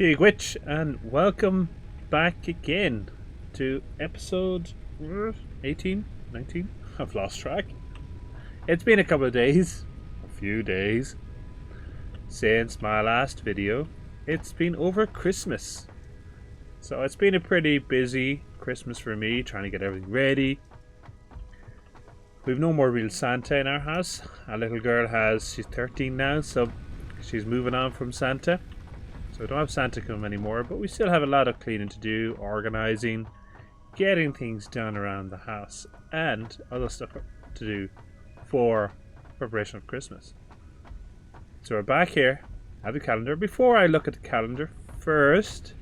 Gee which, and welcome back again to episode 18, 19. I've lost track. It's been a couple of days, a few days, since my last video. It's been over Christmas. So it's been a pretty busy Christmas for me, trying to get everything ready. We've no more real Santa in our house. Our little girl she's 13 now, so she's moving on from Santa. So we don't have Santa come anymore, but we still have a lot of cleaning to do, organising, getting things done around the house, and other stuff to do for preparation of Christmas. So we're back here at the calendar. Before I look at the calendar, first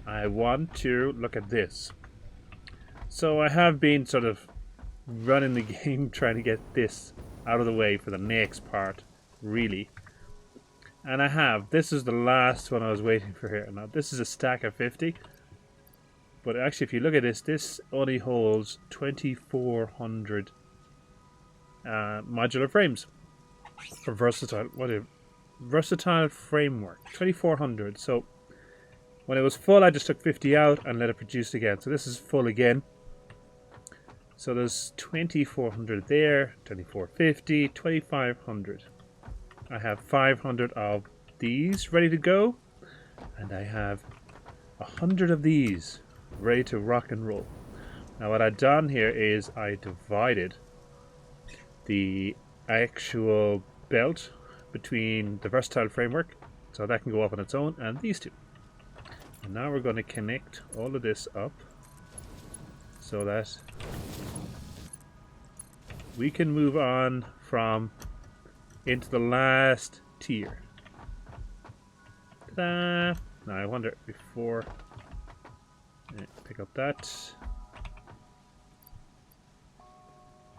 I want to look at this. So I have been sort of running the game trying to get this out of the way for the next part, really. And I have. This is the last one I was waiting for here. Now this is a stack of 50. But actually if you look at this only holds 2,400 modular frames. For versatile framework. 2,400. So when it was full I just took 50 out and let it produce again. So this is full again. So there's 2,400 there, 2,450, 2,500. I have 500 of these ready to go, and I have 100 of these ready to rock and roll. Now what I've done here is I divided the actual belt between the versatile framework, so that can go up on its own, and these two. And now we're going to connect all of this up so that we can move on from into the last tier. Ta-da! Now I wonder before pick up that.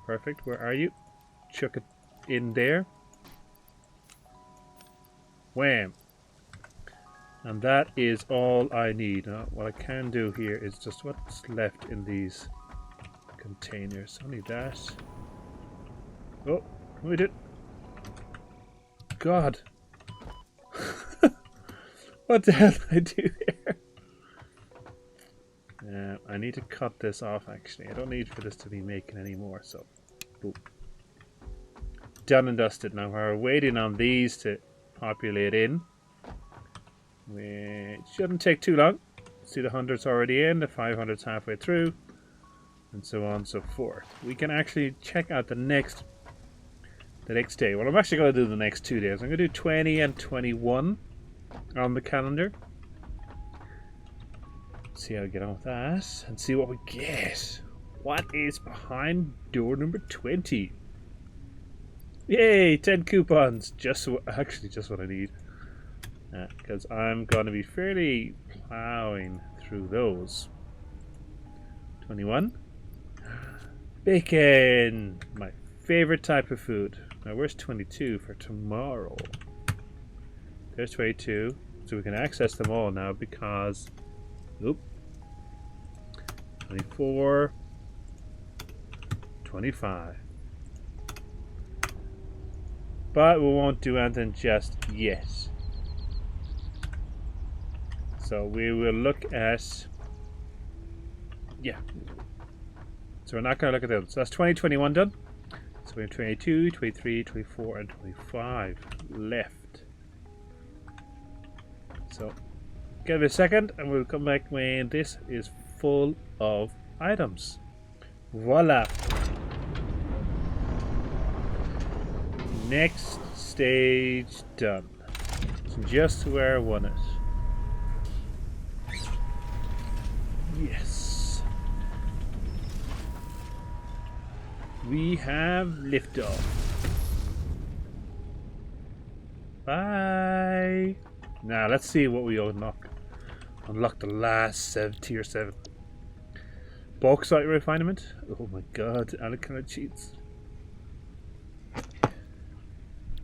Perfect. Where are you? Chuck it in there. Wham! And that is all I need. Now, what I can do here is just what's left in these containers. Only that. Oh, we did. God. What the hell did I do there? I need to cut this off actually. I don't need for this to be making any more, so boop. Done and dusted. Now we're waiting on these to populate in. It shouldn't take too long. See, the 100's already in, the 500's halfway through, and so on and so forth. We can actually check out the next day. Well, I'm actually going to do the next 2 days. I'm going to do 20 and 21 on the calendar. See how we get on with that and see what we get. What is behind door number 20? Yay, 10 coupons. Just what I need. Because I'm going to be fairly plowing through those. 21. Bacon. My favorite type of food. Now where's 22 for tomorrow? There's 22. So we can access them all now because 24, 25. But we won't do anything just yet. So we will look at, so we're not going to look at those. So that's 20, 21 done. So we have 22, 23, 24, and 25 left. So give it a second and we'll come back when this is full of items. Voila! Next stage done. It's just where I want it. Yes. We have liftoff. Bye. Now let's see what we unlock. Unlock the last tier 7. Bauxite refinement. Oh my god, Alcala cheats.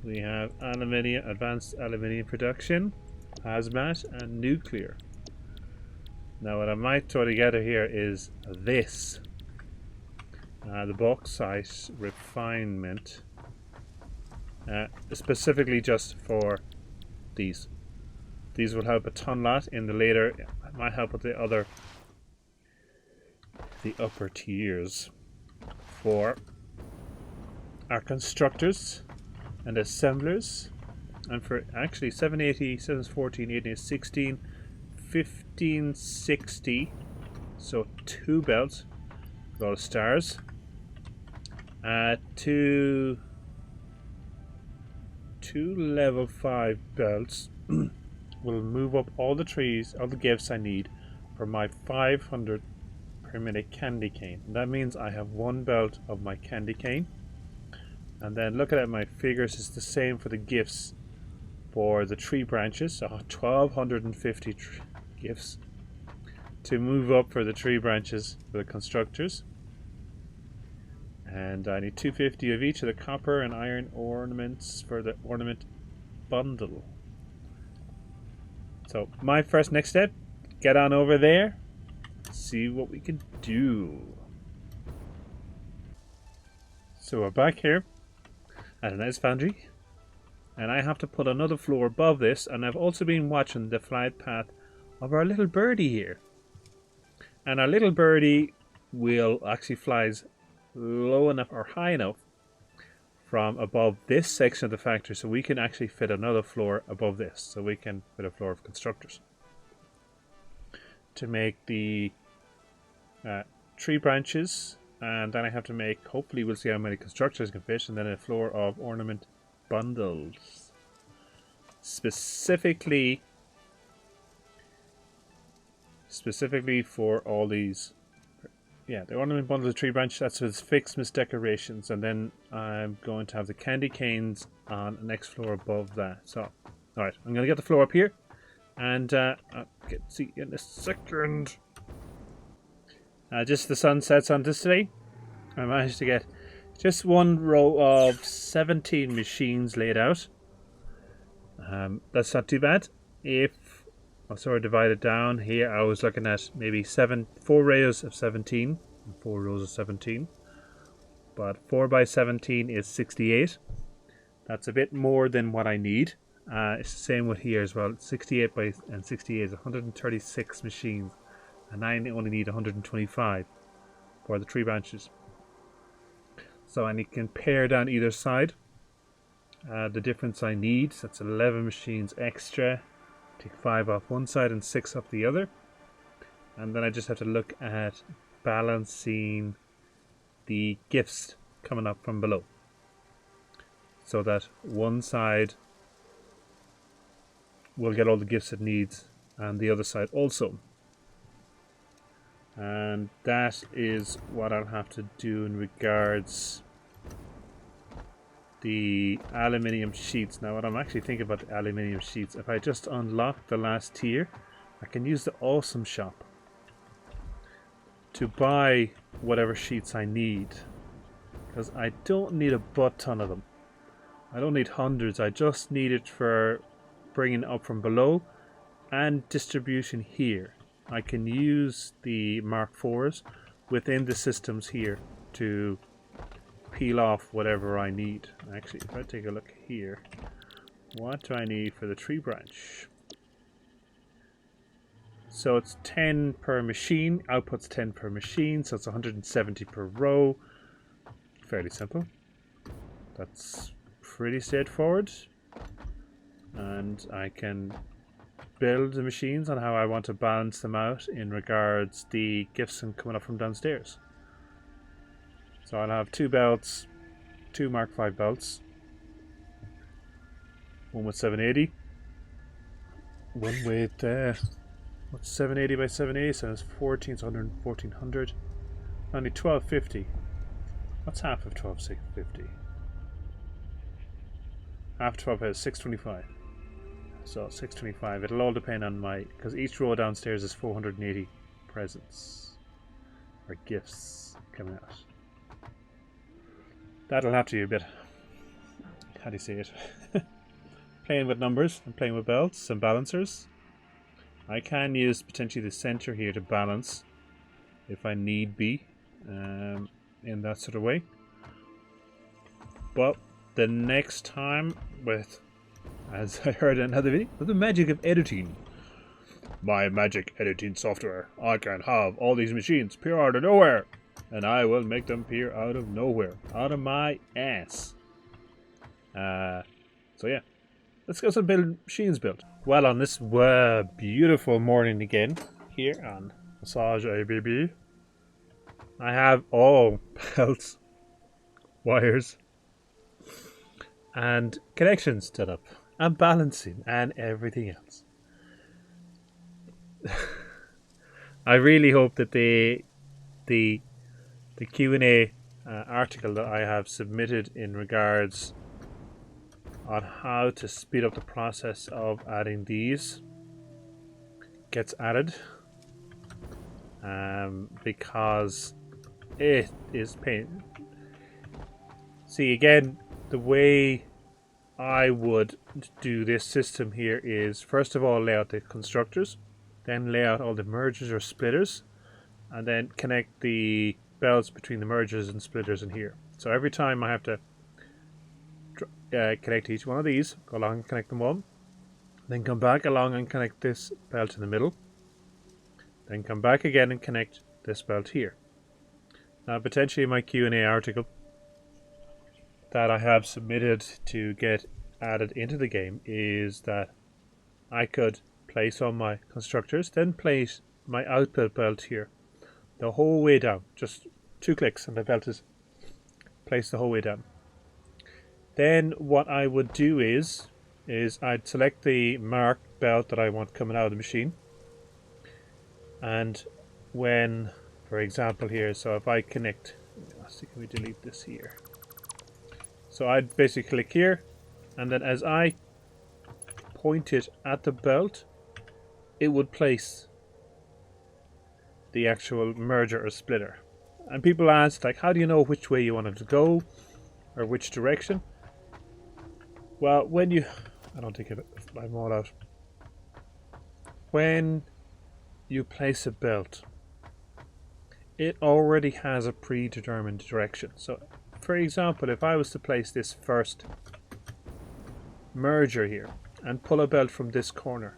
We have aluminium, advanced aluminium production, hazmat, and nuclear. Now what I might throw together here is this. The bauxite refinement. Specifically just for these. These will help a ton lot in the later. It might help with the upper tiers for our constructors and assemblers, and for actually 780, 714, 18, 16, 15, 60. So 2 belts with all the stars. 2 level 5 belts will move up all the trees, all the gifts I need for my 500 per minute candy cane. And that means I have 1 belt of my candy cane. And then looking at my figures, it's the same for the gifts for the tree branches. So 1250 gifts to move up for the tree branches for the constructors. And I need 250 of each of the copper and iron ornaments for the ornament bundle. So my first next step, get on over there, see what we can do. So we're back here at a nice foundry, and I have to put another floor above this, and I've also been watching the flight path of our little birdie here. And our little birdie will actually flies low enough or high enough from above this section of the factory, so we can actually fit another floor above this, so we can fit a floor of constructors to make the tree branches. And then I have to make, hopefully we'll see how many constructors can fit, and then a floor of ornament bundles specifically for all these. Yeah, the ornament bundle of tree branch, that's with Ficsmas decorations, and then I'm going to have the candy canes on the next floor above that. So, alright, I'm going to get the floor up here, and I'll see you in a second. Just the sun sets on this today. I managed to get just 1 row of 17 machines laid out. That's not too bad. If I sort of divide it down here, I was looking at maybe 4 rows of 17 and 4 rows of 17. But 4 by 17 is 68. That's a bit more than what I need. It's the same with here as well. 68 by 68 is 136 machines, and I only need 125 for the tree branches. So I can pare down either side. The difference I need, so that's 11 machines extra. Take 5 off one side and 6 off the other. And then I just have to look at balancing the gifts coming up from below, so that one side will get all the gifts it needs and the other side also. And that is what I'll have to do in regards the aluminium sheets. Now what I'm actually thinking about the aluminium sheets, if I just unlock the last tier, I can use the awesome shop to buy whatever sheets I need, because I don't need a butt ton of them. I don't need hundreds, I just need it for bringing up from below and distribution here. I can use the Mark IVs within the systems here to peel off whatever I need. Actually, if I take a look here, what do I need for the tree branch? So it's 10 per machine, output's 10 per machine, so it's 170 per row. Fairly simple. That's pretty straightforward. And I can build the machines on how I want to balance them out in regards the gifts and coming up from downstairs. So I'll have 2 belts, 2 Mark V belts, one with 780, one with what's 780 by 780, so it's 1400. Only 1250. What's half of 1250? Half 12 has 625. So 625. It'll all depend on my, because each row downstairs is 480 presents or gifts coming out. That'll have to be a bit, how do you say it? Playing with numbers and playing with belts and balancers. I can use potentially the center here to balance if I need be, in that sort of way. But the next time with as I heard in another video, with the magic of editing. My magic editing software. I can have all these machines appear out of nowhere, and I will make them appear out of nowhere, out of my ass. So yeah, let's get some machines built. Well, on this beautiful morning again, here on Massage ABB, I have all belts, wires, and connections set up, and balancing, and everything else. I really hope that the Q&A article that I have submitted in regards on how to speed up the process of adding these gets added, because it is pain. See, again, the way I would do this system here is, first of all, lay out the constructors, then lay out all the mergers or splitters, and then connect the belts between the mergers and splitters in here. So every time I have to connect each one of these, go along and connect them all, then come back along and connect this belt in the middle, then come back again and connect this belt here. Now, potentially my Q&A article that I have submitted to get added into the game is that I could place on my constructors, then place my output belt here the whole way down. Just 2 clicks and the belt is placed the whole way down. Then what I would do is I'd select the marked belt that I want coming out of the machine, and when, for example here, so if I connect, let's see, can we delete this here? So I'd basically click here, and then as I point it at the belt, it would place the actual merger or splitter. And people ask, like, how do you know which way you want it to go or which direction? Well, when you, I don't think I'm all out. When you place a belt, it already has a predetermined direction. So, for example, if I was to place this first merger here and pull a belt from this corner,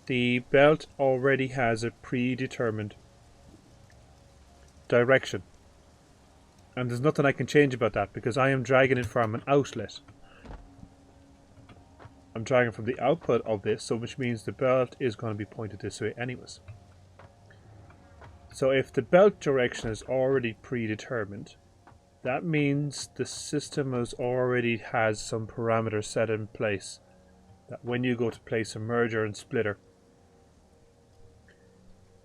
the belt already has a predetermined direction, and there's nothing I can change about that because I am dragging it from an outlet. I'm dragging from the output of this, so which means the belt is going to be pointed this way anyways. So if the belt direction is already predetermined, that means the system already has some parameters set in place that when you go to place a merger and splitter,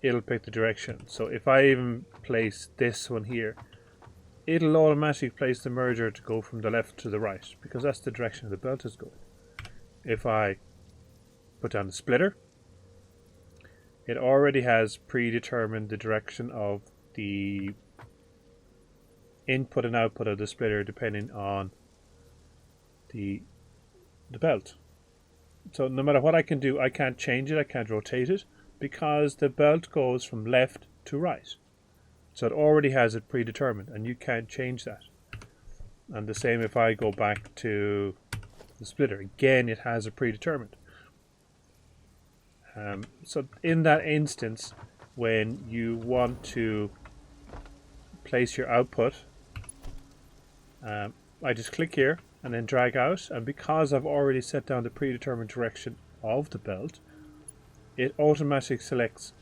it'll pick the direction. So if I even place this one here, it'll automatically place the merger to go from the left to the right because that's the direction the belt is going. If I put down the splitter, it already has predetermined the direction of the input and output of the splitter depending on the belt. So no matter what I can do, I can't change it, I can't rotate it, because the belt goes from left to right. So it already has it predetermined and you can't change that. And the same if I go back to the splitter, again it has a predetermined. So in that instance, when you want to place your output, I just click here and then drag out, and because I've already set down the predetermined direction of the belt, it automatically selects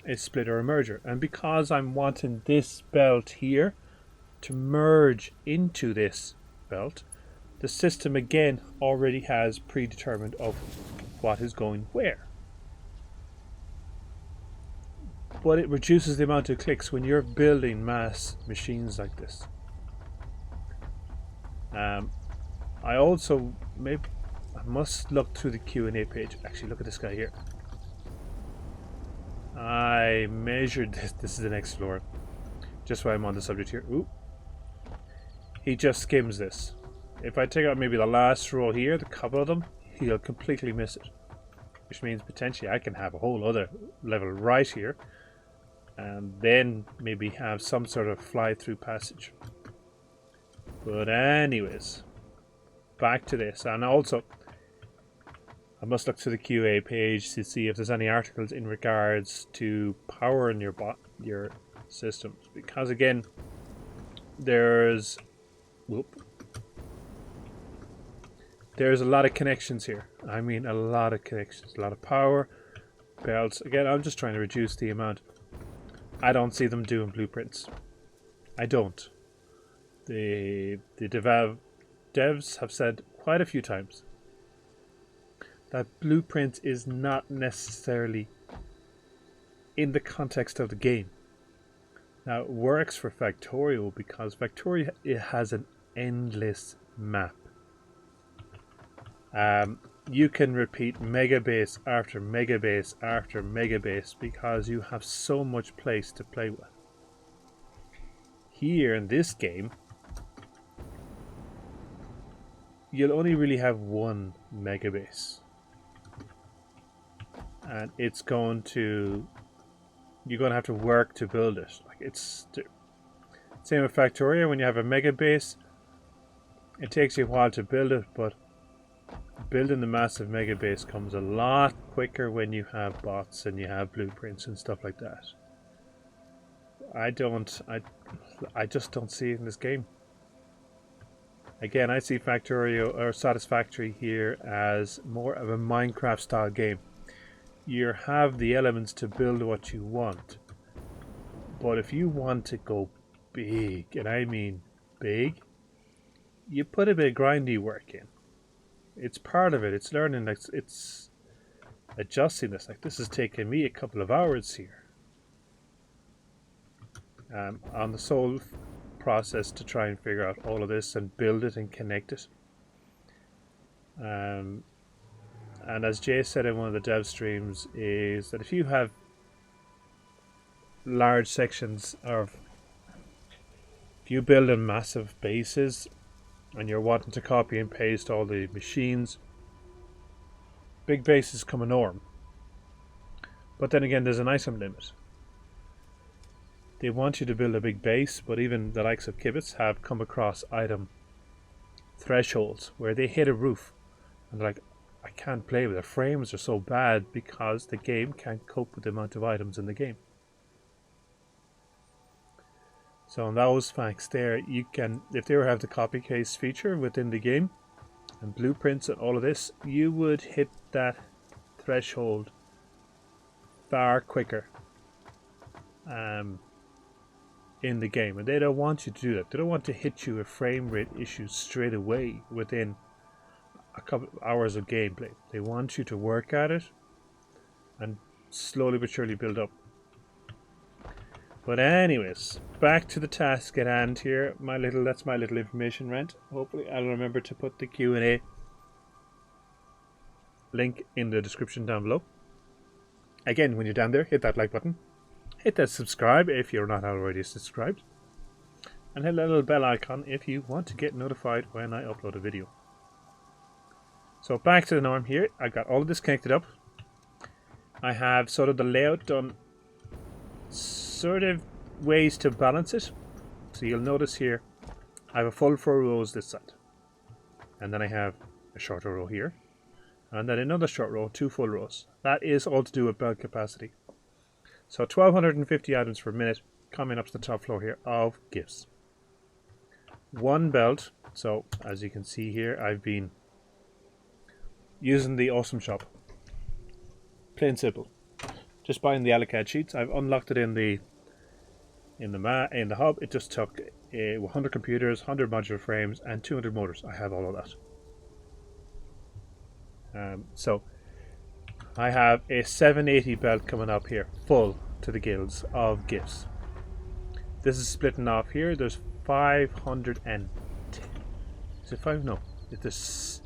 a splitter or merger. And because I'm wanting this belt here to merge into this belt, the system again already has predetermined of what is going where. But it reduces the amount of clicks when you're building mass machines like this. I also I must look through the Q&A page. Actually, look at this guy here. I measured this. This is the next floor. Just while I'm on the subject here. Ooh. He just skims this. If I take out maybe the last row here, the couple of them, he'll completely miss it. Which means potentially I can have a whole other level right here, and then maybe have some sort of fly-through passage. But anyways, back to this, and also I must look to the QA page to see if there's any articles in regards to powering your systems, because again, there's a lot of connections here. I mean, a lot of connections, a lot of power belts. Again, I'm just trying to reduce the amount. I don't see them doing blueprints. I don't. The devs have said quite a few times that blueprint is not necessarily in the context of the game. Now, it works for Factorio because Factorio, it has an endless map. You can repeat mega base after mega base after mega base because you have so much place to play with. Here in this game, you'll only really have one mega base, and it's going to, you're going to have to work to build it. Like, it's same with Factorio. When you have a mega base, it takes you a while to build it, but building the massive mega base comes a lot quicker when you have bots and you have blueprints and stuff like that. I just don't see it in this game. Again, I see Factorio or Satisfactory here as more of a Minecraft style game. You have the elements to build what you want, but if you want to go big, and I mean big, you put a bit of grindy work in. It's part of it. It's learning. It's adjusting this. Like, this has taken me a couple of hours here on the sole process to try and figure out all of this and build it and connect it. And as Jay said in one of the dev streams, is that if you have large sections of, if you build in massive bases and you're wanting to copy and paste all the machines, big bases come a norm. But then again, there's an item limit. They want you to build a big base, but even the likes of Kibitz have come across item thresholds where they hit a roof and they're like, I can't play with it. The frames are so bad because the game can't cope with the amount of items in the game. So on those facts there, you can, if they have the copy case feature within the game and blueprints and all of this, you would hit that threshold far quicker in the game. And they don't want you to do that. They don't want to hit you with frame rate issues straight away within a couple of hours of gameplay. They want you to work at it and slowly but surely build up. But anyways, back to the task at hand here. That's my little information rant. Hopefully I'll remember to put the Q&A link in the description down below. Again, when you're down there, hit that like button. Hit that subscribe if you're not already subscribed. And hit that little bell icon if you want to get notified when I upload a video. So back to the norm here. I've got all of this connected up. I have sort of the layout done, sort of ways to balance it. So you'll notice here I have a full 4 rows this side, and then I have a shorter row here, and then another short row, 2 full rows. That is all to do with belt capacity. So 1250 items per minute coming up to the top floor here of gifts. One belt. So as you can see here, I've been using the awesome shop. Plain simple. Just buying the AutoCAD sheets. I've unlocked it in the hub. It just took 100 computers, 100 modular frames, and 200 motors. I have all of that. So I have a 780 belt coming up here, full to the gills of gifts. This is splitting off here. There's 510. Is it 5? No. There's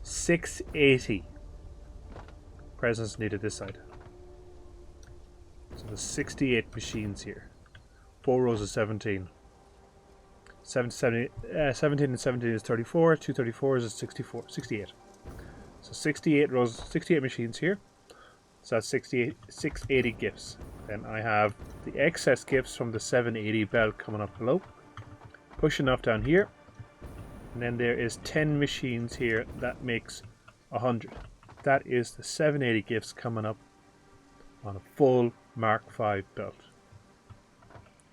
680 presents needed this side. So there's 68 machines here. 4 rows of 17. 17 and 17 is 34. 2 34s is 64. 68. So 68 rows, 68 machines here. So that's 680 gifts. Then I have the excess gifts from the 780 belt coming up below. Pushing off down here. And then there is 10 machines here. That makes 100. That is the 780 gifts coming up on a full Mark V belt.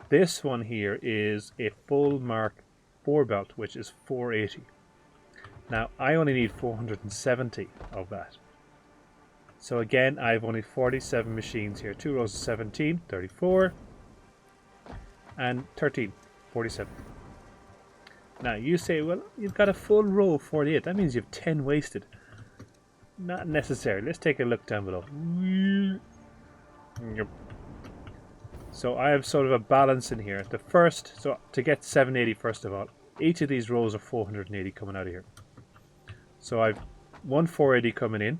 This one here is a full Mark IV belt, which is 480. Now, I only need 470 of that. So again, I have only 47 machines here. 2 rows of 17, 34, and 13, 47. Now, you say, well, you've got a full row of 48. That means you have 10 wasted. Not necessary. Let's take a look down below. Yep. So I have sort of a balance in here. The first, so to get 780 first of all, each of these rows are 480 coming out of here. So I've one 480 coming in,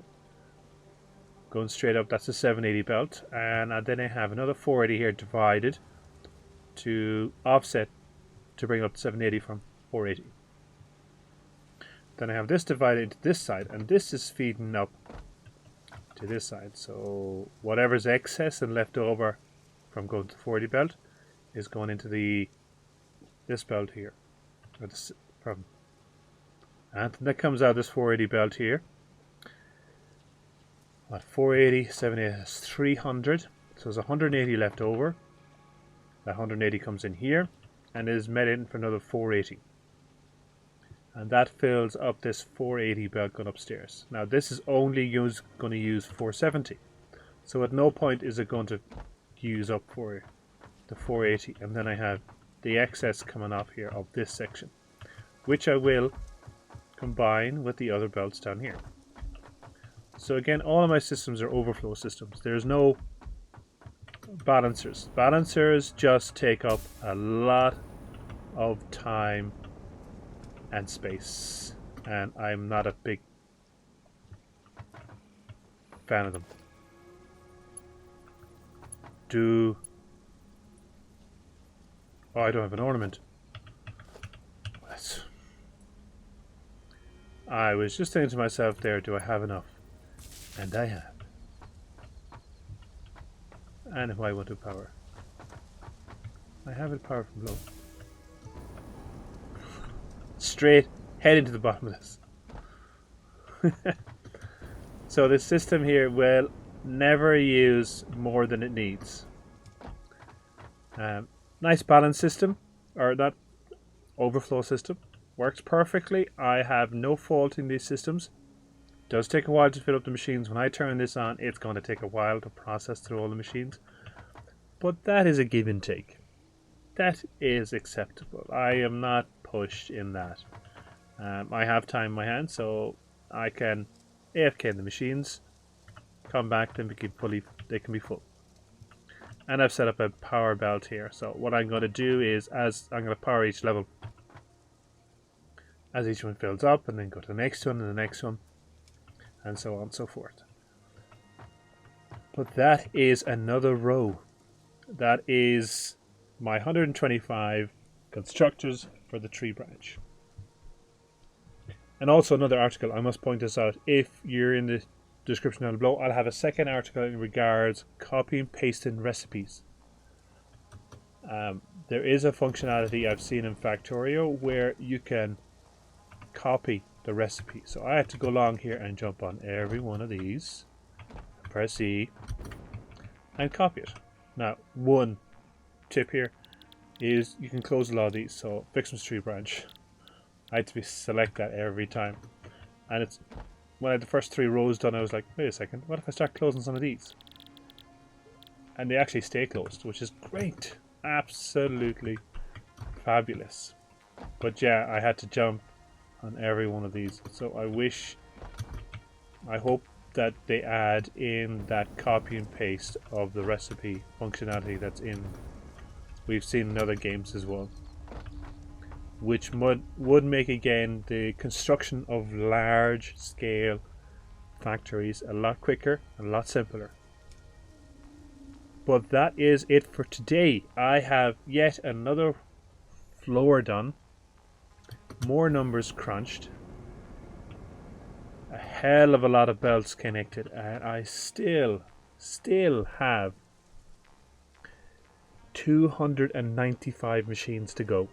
going straight up. That's a 780 belt, and then I have another 480 here divided to offset to bring up 780 from 480. Then I have this divided into this side, and this is feeding up to this side. So whatever's excess and left over from going to the 480 belt is going into this belt here, or this from. And that comes out of this 480 belt here. At 480, 780 is 300. So there's 180 left over. That 180 comes in here and is met in for another 480. And that fills up this 480 belt going upstairs. Now this is only going to use 470. So at no point is it going to use up for the 480. And then I have the excess coming off here of this section, which I will combine with the other belts down here. So again, all of my systems are overflow systems. There's no balancers. Balancers just take up a lot of time and space, and I'm not a big fan of them. Oh, I don't have an ornament. I was just thinking to myself there, do I have enough? And I have. And if I want to power, I have it power from below. Straight head into the bottom of this. So this system here will never use more than it needs. Nice balance system, or that overflow system. Works perfectly. I have no fault in these systems. Does take a while to fill up the machines. When I turn this on, it's going to take a while to process through all the machines. But that is a give and take. That is acceptable. I am not pushed in that. I have time in my hands, so I can AFK the machines, come back, then they can be full. And I've set up a power belt here. So what I'm going to do is, as I'm going to power each level, as each one fills up, and then go to the next one and the next one, and so on and so forth. But that is another row. That is my 125 constructors for the tree branch. And also another article, I must point this out, if you're in the description down below, I'll have a second article in regards copy and pasting recipes. There is a functionality I've seen in Factorio where you can copy the recipe. So I have to go along here and jump on every one of these, press E, and copy it. Now, one tip here is you can close a lot of these. So Ficsmas tree branch, I had to select that every time. And it's when I had the first 3 rows done, I was like, wait a second, what if I start closing some of these? And they actually stay closed, which is great. Absolutely fabulous. But yeah, I had to jump on every one of these. So I hope that they add in that copy and paste of the recipe functionality that's in, we've seen in other games as well, which would make again the construction of large scale factories a lot quicker and a lot simpler. But that is it for today. I have yet another floor done, more numbers crunched, a hell of a lot of belts connected, and I still have 295 machines to go.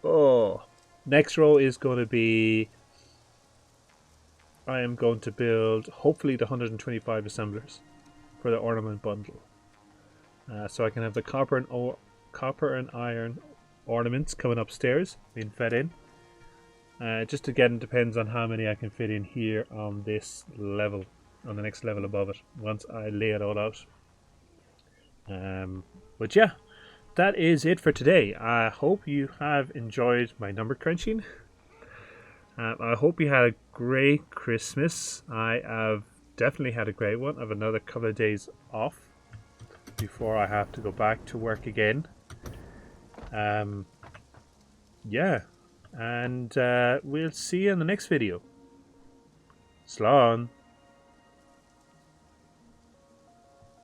Oh, next row is going to be, I am going to build hopefully the 125 assemblers for the ornament bundle. So I can have the copper and iron ornaments coming upstairs, being fed in. Just again, depends on how many I can fit in here on this level, on the next level above it, once I lay it all out. But yeah, that is it for today. I hope you have enjoyed my number crunching. I hope you had a great Christmas. I have definitely had a great one. I have another couple of days off before I have to go back to work again. Yeah, and we'll see you in the next video. Slán.